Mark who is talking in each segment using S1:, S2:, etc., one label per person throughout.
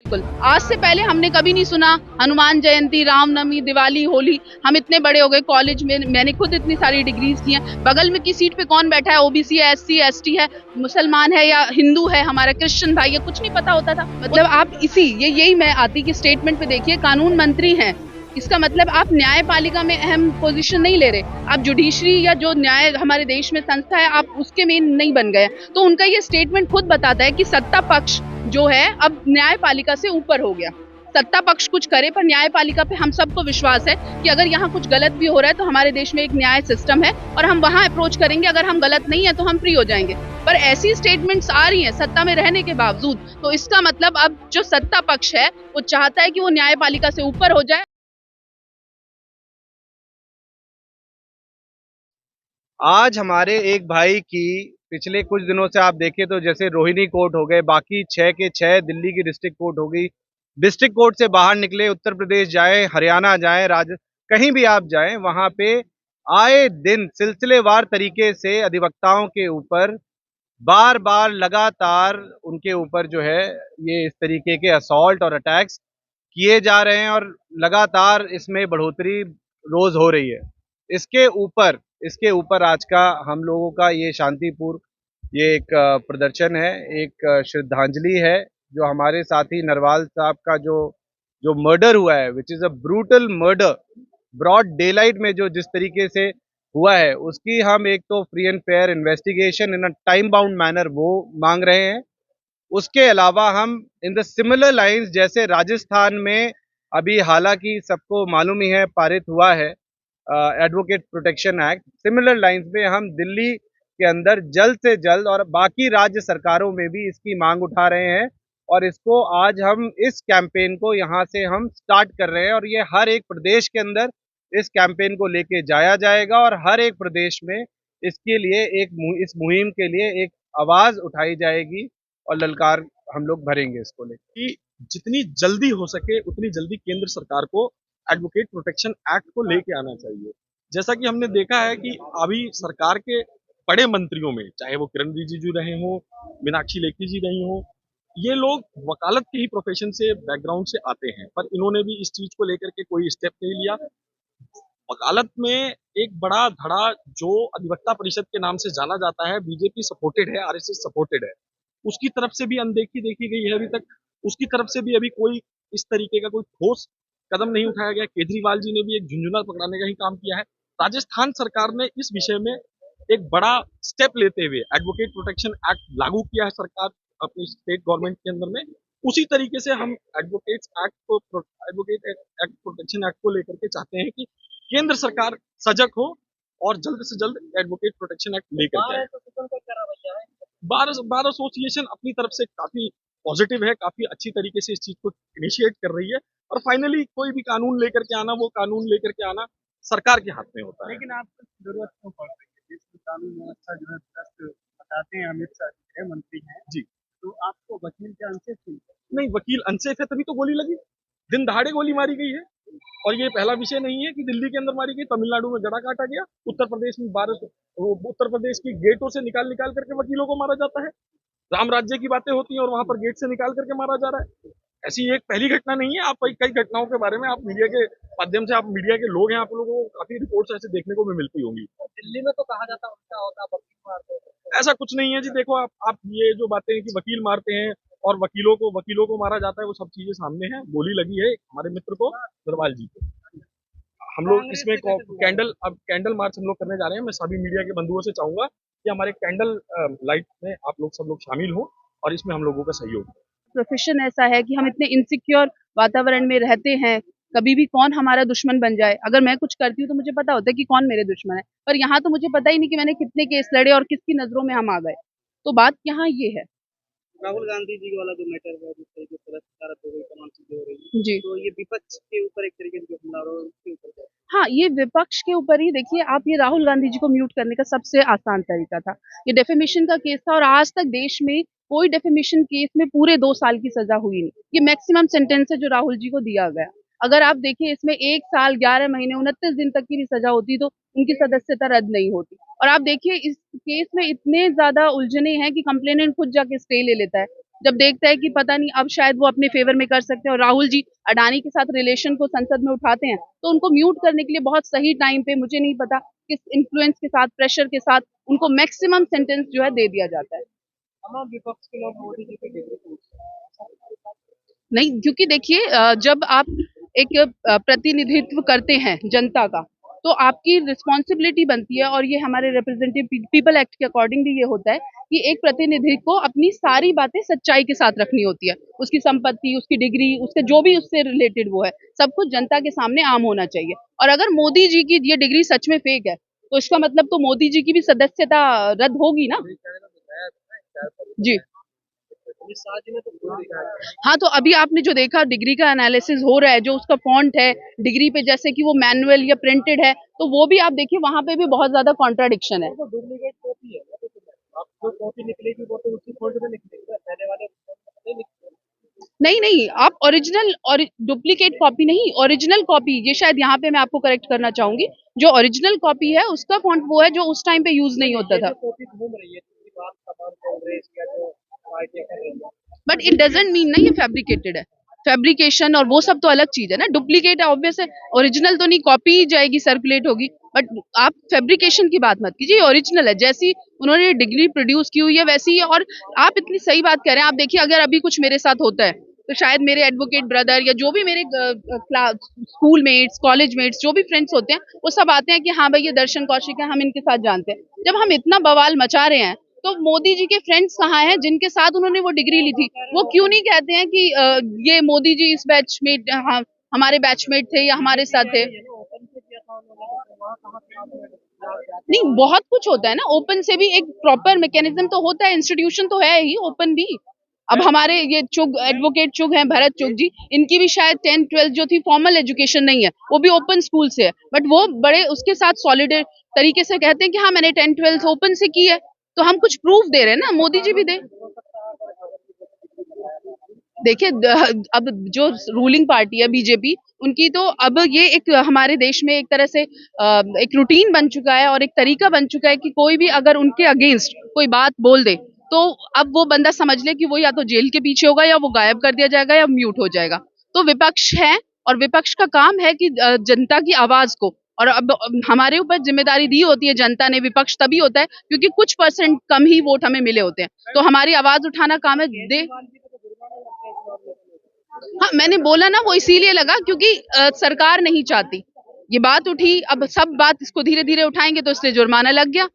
S1: बिल्कुल, आज से पहले हमने कभी नहीं सुना हनुमान जयंती, रामनवमी, दिवाली, होली। हम इतने बड़े हो गए, कॉलेज में मैंने खुद इतनी सारी डिग्रीज की हैं। बगल में की सीट पे कौन बैठा है, ओबीसी है, एससी एसटी है, मुसलमान है या हिंदू है, हमारा क्रिश्चियन भाई है, कुछ नहीं पता होता था। मतलब आप यही मैं आती की स्टेटमेंट पे देखिए, कानून मंत्री हैं, इसका मतलब आप न्यायपालिका में अहम पोजीशन नहीं ले रहे, आप जुडिशरी या जो न्याय हमारे देश में संस्था है, आप उसके में नहीं बन गए। तो उनका ये स्टेटमेंट खुद बताता है कि सत्ता पक्ष जो है अब न्यायपालिका से ऊपर हो गया। सत्ता पक्ष कुछ करे पर न्यायपालिका पे हम सबको विश्वास है कि अगर यहाँ कुछ गलत भी हो रहा है तो हमारे देश में एक न्याय सिस्टम है और हम वहां अप्रोच करेंगे, अगर हम गलत नहीं है तो हम फ्री हो जाएंगे। पर ऐसी स्टेटमेंट्स आ रही हैं सत्ता में रहने के बावजूद, तो इसका मतलब अब जो सत्ता पक्ष है वो चाहता है कि वो न्यायपालिका से ऊपर हो जाए।
S2: आज हमारे एक भाई की पिछले कुछ दिनों से आप देखें तो जैसे रोहिणी कोर्ट हो गए, बाकी 6 के 6 दिल्ली की डिस्ट्रिक्ट कोर्ट हो गई, डिस्ट्रिक्ट कोर्ट से बाहर निकले उत्तर प्रदेश जाएं, हरियाणा जाएं, कहीं भी आप जाएं, वहां पे आए दिन सिलसिलेवार तरीके से अधिवक्ताओं के ऊपर बार बार लगातार उनके ऊपर जो है ये इस तरीके के असॉल्ट और अटैक्स किए जा रहे हैं और लगातार इसमें बढ़ोतरी रोज हो रही है। इसके ऊपर इसके ऊपर आज का हम लोगों का ये शांतिपूर्ण ये एक प्रदर्शन है, एक श्रद्धांजलि है जो हमारे साथी नरवाल साहब का जो जो मर्डर हुआ है, which is a brutal murder, broad daylight में जो जिस तरीके से हुआ है, उसकी हम एक तो free and fair investigation in a time bound manner वो मांग रहे हैं। उसके अलावा हम इन द सिमिलर लाइंस, जैसे राजस्थान में अभी हालांकि सबको मालूम ही है पारित हुआ है advocate protection act, similar lines में हम दिल्ली के अंदर जल्द से जल्द और बाकी राज्य सरकारों में भी इसकी मांग उठा रहे हैं और इसको आज हम इस कैंपेन को यहाँ से हम स्टार्ट कर रहे हैं और ये हर एक प्रदेश के अंदर इस कैंपेन को लेके जाया जाएगा और हर एक प्रदेश में इसके लिए इस मुहिम के लिए एक आवाज उठाई जाएगी और ललकार हम लोग भरेंगे इसको लेकर
S3: कि जितनी जल्दी हो सके उतनी जल्दी केंद्र सरकार को एडवोकेट प्रोटेक्शन एक्ट को लेके आना चाहिए। जैसा कि हमने देखा है कि अभी सरकार के बड़े मंत्रियों में, चाहे वो किरण रिजिजू रहे हों, मीनाक्षी लेखी जी रही हों, ये लोग वकालत के ही प्रोफेशन से बैकग्राउंड से आते हैं, पर इन्होंने भी इस चीज को लेकर के कोई स्टेप नहीं लिया। वकालत में एक बड़ा धड़ा जो अधिवक्ता परिषद के नाम से जाना जाता है, बीजेपी सपोर्टेड है, आरएसएस सपोर्टेड है, उसकी तरफ से भी अनदेखी देखी गई है अभी तक। उसकी तरफ से भी अभी कोई इस तरीके का कोई ठोस कदम नहीं उठाया गया। केजरीवाल जी ने भी एक झुंझुना पकड़ाने का ही काम किया है। राजस्थान सरकार ने इस विषय में एक बड़ा स्टेप लेते हुए एडवोकेट प्रोटेक्शन एक्ट लागू किया है सरकार अपनी स्टेट गवर्नमेंट के अंदर में। उसी तरीके से हम एडवोकेट एक्ट प्रोटेक्शन एक्ट को लेकर के चाहते हैं कि केंद्र सरकार सजग हो और जल्द से जल्द एडवोकेट प्रोटेक्शन एक्ट लेकर के आए। बार एसोसिएशन अपनी तरफ से काफी पॉजिटिव है, काफी अच्छी तरीके से इस चीज को इनिशिएट कर रही है और फाइनली कोई भी कानून लेकर के आना, वो कानून लेकर के आना सरकार के हाथ में होता है।
S4: लेकिन आपको जरूरत क्यों पड़ रही है? जिस कानून व्यवस्था जो है ट्रस्ट बताते हैं, अमित शाह गृह मंत्री हैं
S3: जी,
S4: तो आपको वकील के अनसेफ क्यों?
S3: नहीं, वकील अनसेफ है तभी तो गोली लगी, दिन दहाड़े गोली मारी गई है। और ये पहला विषय नहीं है कि दिल्ली के अंदर मारी गई, तमिलनाडु में गड़ा काटा गया, उत्तर प्रदेश में उत्तर प्रदेश की गेटों से निकाल निकाल करके वकीलों को मारा जाता है। राम राज्य की बातें होती हैं और वहां पर गेट से निकाल करके मारा जा रहा है। ऐसी एक पहली घटना नहीं है। आप कई घटनाओं के बारे में आप मीडिया के माध्यम से, आप मीडिया के लोग हैं, आप लोगों को काफी रिपोर्ट्स ऐसे देखने को भी मिलती होंगी।
S4: दिल्ली में तो कहा जाता उल्टा होता, वकील मारते हैं।
S3: ऐसा कुछ नहीं है जी। देखो आप ये जो बातें हैं कि वकील मारते हैं और वकीलों को मारा जाता है, वो सब चीजें सामने हैं। गोली लगी है हमारे मित्र को, नरवाल जी को। हम लोग इसमें कैंडल मार्च हम लोग करने जा रहे हैं। मैं सभी मीडिया के बंधुओं से चाहूंगा कि हमारे कैंडल लाइट में आप लोग सब लोग शामिल हो और इसमें हम लोगों का सहयोग।
S1: प्रोफेशन ऐसा है कि हम इतने इनसिक्योर वातावरण में रहते हैं, कभी भी कौन हमारा दुश्मन बन जाए। अगर मैं कुछ करती हूँ तो मुझे पता होता है कि कौन मेरे दुश्मन है, पर यहाँ तो मुझे पता ही नहीं कि मैंने कितने केस लड़े और किसकी नजरों में हम आ गए। तो बात यहाँ ये है।
S4: राहुल गांधी जी वाला जो मैटर है, जिस तरीके से शरारत हो गई, तमाम चीजें हो रही है,
S1: जी
S4: तो ये विपक्ष के ऊपर एक तरीके से जो हमला हो रहा है उसके ऊपर
S1: हाँ, ये विपक्ष के ऊपर ही देखिए आप, ये राहुल गांधी जी को म्यूट करने का सबसे आसान तरीका था। ये डेफेमेशन का केस था और आज तक देश में कोई डेफेमेशन केस में पूरे 2 साल की सजा हुई नहीं। ये मैक्सिमम सेंटेंस है जो राहुल जी को दिया गया। अगर आप देखिए इसमें 1 साल 11 महीने 29 दिन तक की भी सजा होती तो उनकी सदस्यता रद्द नहीं होती। और आप देखिए इस केस में इतने ज्यादा उलझने हैं कि कंप्लेनेंट खुद जाके स्टे ले लेता है। जब देखता है कि पता नहीं अब शायद वो अपने फेवर में कर सकते हैं, और राहुल जी अडानी के साथ रिलेशन को संसद में उठाते हैं, तो उनको म्यूट करने के लिए बहुत सही टाइम पे, मुझे नहीं पता किस इन्फ्लुएंस के साथ, प्रेशर के साथ उनको मैक्सिमम सेंटेंस जो है दे दिया जाता है।
S4: तमाम विपक्ष के लोग मोदी जी पे डिग्री पूछते हैं।
S1: नहीं, क्योंकि देखिए जब आप एक प्रतिनिधित्व करते हैं जनता का, तो आपकी रिस्पॉन्सिबिलिटी बनती है, और ये हमारे रिप्रेजेंटेटिव पीपल एक्ट के अकॉर्डिंगली ये होता है कि एक प्रतिनिधि को अपनी सारी बातें सच्चाई के साथ रखनी होती है, उसकी संपत्ति, उसकी डिग्री, उसके जो भी उससे रिलेटेड वो है, सब कुछ जनता के सामने आम होना चाहिए। और अगर मोदी जी की ये डिग्री सच में फेक है, तो इसका मतलब तो मोदी जी की भी सदस्यता रद्द होगी ना। जी हाँ, तो अभी आपने जो देखा डिग्री का एनालिसिस हो रहा है, जो उसका फॉन्ट है डिग्री पे, जैसे कि वो मैनुअल या प्रिंटेड है, तो वो भी आप देखिए वहां पे भी बहुत ज्यादा कॉन्ट्राडिक्शन है।
S4: डुप्लीकेट कॉपी है, आप जो कॉपी निकलेगी वो तो उसी फोल्ड में निकलेगी, पहले वाले फोल्ड में नहीं निकलेगी।
S1: नहीं नहीं, आप ओरिजिनल और डुप्लीकेट कॉपी नहीं, ओरिजिनल कॉपी, ये शायद यहाँ पे मैं आपको करेक्ट करना चाहूंगी, जो ओरिजिनल कॉपी है उसका फॉन्ट वो है जो उस टाइम पे यूज नहीं होता था।
S4: कॉपी घूम रही है किसी बात तमाम कांग्रेस या जो पार्टी कर रही है।
S1: बट इट डजेंट मीन ना ये फैब्रिकेटेड है। फैब्रिकेशन और वो सब तो अलग चीज है ना, डुप्लीकेट है ऑब्वियस है, ओरिजिनल तो नहीं, कॉपी जाएगी सर्कुलेट होगी, बट आप फैब्रिकेशन की बात मत कीजिए, ओरिजिनल है, जैसी उन्होंने डिग्री प्रोड्यूस की हुई है वैसी ही है। और आप इतनी सही बात कह रहे हैं, आप देखिए अगर अभी कुछ मेरे साथ होता है, तो शायद मेरे एडवोकेट ब्रदर या जो भी मेरे स्कूल मेट्स, कॉलेज मेट्स, जो भी फ्रेंड्स होते हैं, वो सब आते हैं कि हाँ भाई ये दर्शन कौशिक है, हम इनके साथ जानते हैं। जब हम इतना बवाल मचा रहे हैं, तो मोदी जी के फ्रेंड्स कहाँ हैं जिनके साथ उन्होंने वो डिग्री ली थी? वो क्यों नहीं कहते हैं कि ये मोदी जी इस बैचमेट, हमारे बैचमेट थे या हमारे साथ थे? नहीं, बहुत कुछ होता है ना, ओपन से भी एक प्रॉपर मैकेनिज्म तो होता है, इंस्टीट्यूशन तो है ही ओपन भी। अब हमारे ये चुग एडवोकेट चुग हैं, भरत चुग जी, इनकी भी शायद 10th-12th जो थी फॉर्मल एजुकेशन नहीं है, वो भी ओपन स्कूल से है, बट वो बड़े उसके साथ सॉलिड तरीके से कहते हैं कि हाँ मैंने 10th-12th ओपन से की है, तो हम कुछ प्रूफ दे रहे हैं ना, मोदी जी भी दे। देखिए अब जो रूलिंग पार्टी है बीजेपी, उनकी तो अब ये एक हमारे देश में एक तरह से एक रूटीन बन चुका है और एक तरीका बन चुका है कि कोई भी अगर उनके अगेंस्ट कोई बात बोल दे, तो अब वो बंदा समझ ले कि वो या तो जेल के पीछे होगा, या वो गायब कर दिया जाएगा, या म्यूट हो जाएगा। तो विपक्ष है, और विपक्ष का काम है कि जनता की आवाज को, और अब हमारे ऊपर जिम्मेदारी दी होती है, जनता ने, विपक्ष तभी होता है क्योंकि कुछ परसेंट कम ही वोट हमें मिले होते हैं, तो हमारी आवाज उठाना काम है। हाँ, मैंने बोला ना, वो इसीलिए लगा क्योंकि सरकार नहीं चाहती, ये बात उठी, अब सब बात इसको धीरे धीरे उठाएंगे तो इसलिए जुर्माना लग गया।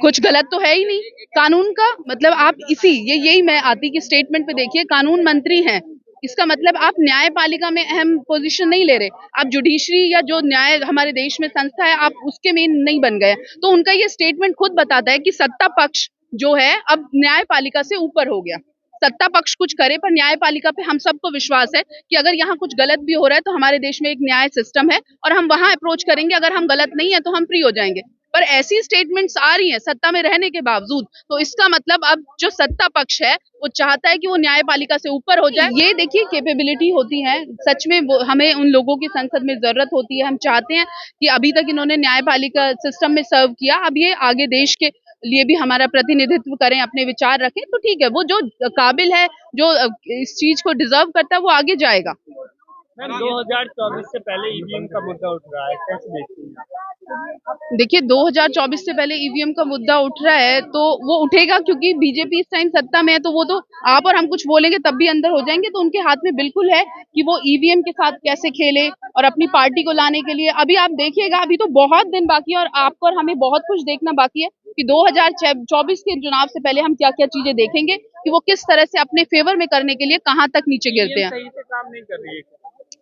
S1: कुछ गलत तो है ही नहीं, कानून का मतलब आप यही मैं आती कि स्टेटमेंट पे देखिए, कानून मंत्री हैं, इसका मतलब आप न्यायपालिका में अहम पोजीशन नहीं ले रहे, आप जुडिशरी या जो न्याय हमारे देश में संस्था है, आप उसके मेन नहीं बन गए। तो उनका ये स्टेटमेंट खुद बताता है कि सत्ता पक्ष जो है अब न्यायपालिका से ऊपर हो गया। सत्ता पक्ष कुछ करे, पर न्यायपालिका पे हम सबको विश्वास है कि अगर यहाँ कुछ गलत भी हो रहा है तो हमारे देश में एक न्याय सिस्टम है, और हम वहां अप्रोच करेंगे, अगर हम गलत नहीं है तो हम फ्री हो जाएंगे। पर ऐसी स्टेटमेंट्स आ रही हैं सत्ता में रहने के बावजूद, तो इसका मतलब अब जो सत्ता पक्ष है वो चाहता है कि वो न्यायपालिका से ऊपर हो जाए। ये देखिए कैपेबिलिटी होती है, सच में वो हमें उन लोगों की संसद में जरूरत होती है। हम चाहते हैं कि अभी तक इन्होंने न्यायपालिका सिस्टम में सर्व किया, अब ये आगे देश के लिए भी हमारा प्रतिनिधित्व करें, अपने विचार रखें, तो ठीक है, वो जो काबिल है, जो इस चीज को डिजर्व करता है, वो आगे जाएगा।
S4: 2024 से पहले ईवीएम का मुद्दा उठ रहा है, कैसे देखती हैं?
S1: देखिए 2024 से पहले ईवीएम का मुद्दा उठ रहा है, तो वो उठेगा क्योंकि बीजेपी इस टाइम सत्ता में है, तो वो तो आप और हम कुछ बोलेंगे तब भी अंदर हो जाएंगे, तो उनके हाथ में बिल्कुल है कि वो ईवीएम के साथ कैसे खेले और अपनी पार्टी को लाने के लिए। अभी आप देखिएगा, अभी तो बहुत दिन बाकी है, और आपको और हमें बहुत कुछ देखना बाकी है कि 2024 के चुनाव से पहले हम क्या क्या चीजें देखेंगे, कि वो किस तरह से अपने फेवर में करने के लिए कहां तक नीचे गिरते हैं।
S4: सही से काम नहीं कर रही है।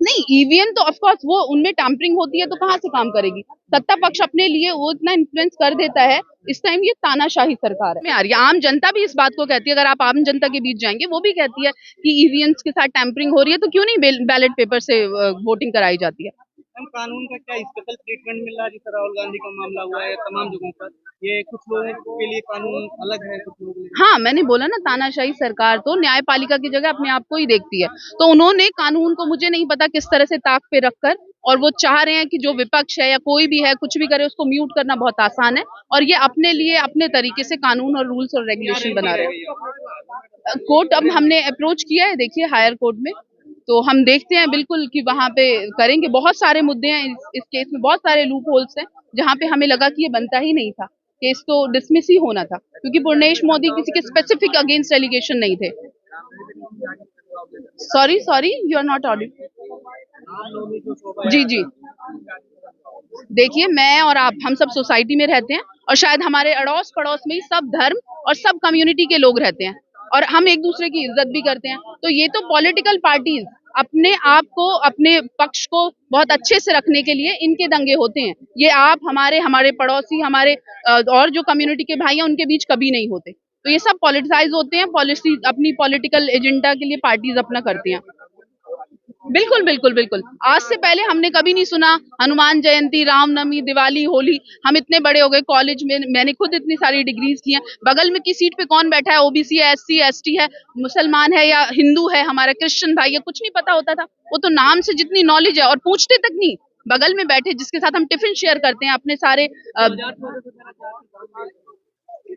S1: नहीं, ईवीएम तो ऑफकोर्स वो उनमें टैंपरिंग होती है, तो कहाँ से काम करेगी सत्ता पक्ष, अपने लिए वो इतना इन्फ्लुएंस कर देता है। इस टाइम ये तानाशाही सरकार है यार, ये आम जनता भी इस बात को कहती है, अगर आप आम जनता के बीच जाएंगे वो भी कहती है कि ईवीएम्स के साथ टैंपरिंग हो रही है, तो क्यों नहीं बैलेट पेपर से वोटिंग कराई जाती है।
S4: कानून का क्या स्पेशल ट्रीटमेंट मिल रहा है? जैसे राहुल गांधी का मामला हुआ है तमाम जगहों पर, ये कुछ लोगों के लिए कानून अलग है, कुछ लोगों के लिए।
S1: हाँ, मैंने बोला ना, तानाशाही सरकार तो न्यायपालिका की जगह अपने आप को ही देखती है, तो उन्होंने कानून को, मुझे नहीं पता किस तरह से ताक पे रखकर और वो चाह रहे हैं कि जो विपक्ष है या कोई भी है कुछ भी करे उसको म्यूट करना बहुत आसान है, और ये अपने लिए अपने तरीके से कानून और रूल्स और रेगुलेशन बना रहे हैं। कोर्ट अब हमने अप्रोच किया है, देखिए हायर कोर्ट में, तो हम देखते हैं बिल्कुल कि वहां पे करेंगे। बहुत सारे मुद्दे हैं इस केस में, बहुत सारे लूप होल्स हैं जहां पे हमें लगा कि ये बनता ही नहीं था, केस तो डिसमिस ही होना था, क्योंकि पूर्णेश मोदी किसी के स्पेसिफिक अगेंस्ट एलिगेशन नहीं थे। Sorry you are not audible. जी जी, देखिए मैं और आप हम सब सोसाइटी में रहते हैं, और शायद हमारे अड़ोस पड़ोस में ही सब धर्म और सब कम्युनिटी के लोग रहते हैं, और हम एक दूसरे की इज्जत भी करते हैं। तो ये तो पॉलिटिकल पार्टीज अपने आप को, अपने पक्ष को बहुत अच्छे से रखने के लिए इनके दंगे होते हैं। ये आप, हमारे पड़ोसी, हमारे और जो कम्युनिटी के भाई हैं उनके बीच कभी नहीं होते। तो ये सब पॉलिटिसाइज होते हैं, पॉलिसी अपनी पॉलिटिकल एजेंडा के लिए पार्टीज अपना करते हैं। बिल्कुल बिल्कुल बिल्कुल, आज से पहले हमने कभी नहीं सुना हनुमान जयंती, रामनवमी, दिवाली, होली। हम इतने बड़े हो गए, कॉलेज में मैंने खुद इतनी सारी डिग्रीज की हैं। बगल में की सीट पे कौन बैठा है, ओबीसी है, एससी एसटी है, मुसलमान है या हिंदू है, हमारा क्रिश्चियन भाई है, कुछ नहीं पता होता था। वो तो नाम से जितनी नॉलेज है, और पूछते तक नहीं, बगल में बैठे जिसके साथ हम टिफिन शेयर करते हैं अपने सारे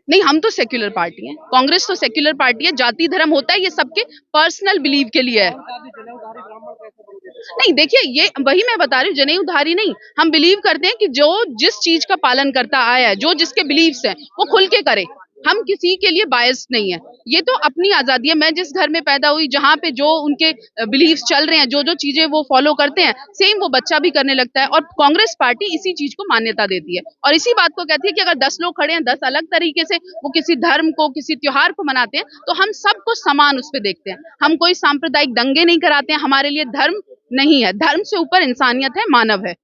S1: नहीं, हम तो सेक्युलर पार्टी हैं, कांग्रेस तो सेक्युलर पार्टी है। जाति धर्म होता है, ये सबके पर्सनल बिलीव के लिए है। नहीं देखिए, ये वही मैं बता रही हूँ, जनेऊधारी नहीं, हम बिलीव करते हैं कि जो जिस चीज का पालन करता आया है, जो जिसके बिलीव्स हैं वो खुल के करे। हम किसी के लिए बायस्ड नहीं है, ये तो अपनी आजादी है। मैं जिस घर में पैदा हुई, जहाँ पे जो उनके बिलीव्स चल रहे हैं, जो जो चीजें वो फॉलो करते हैं, सेम वो बच्चा भी करने लगता है। और कांग्रेस पार्टी इसी चीज को मान्यता देती है, और इसी बात को कहती है कि अगर 10 लोग खड़े हैं, 10 अलग तरीके से वो किसी धर्म को, किसी त्योहार को मनाते हैं, तो हम सबको समान उस पर देखते हैं। हम कोई सांप्रदायिक दंगे नहीं कराते हैं। हमारे लिए धर्म नहीं है, धर्म से ऊपर इंसानियत है, मानव है।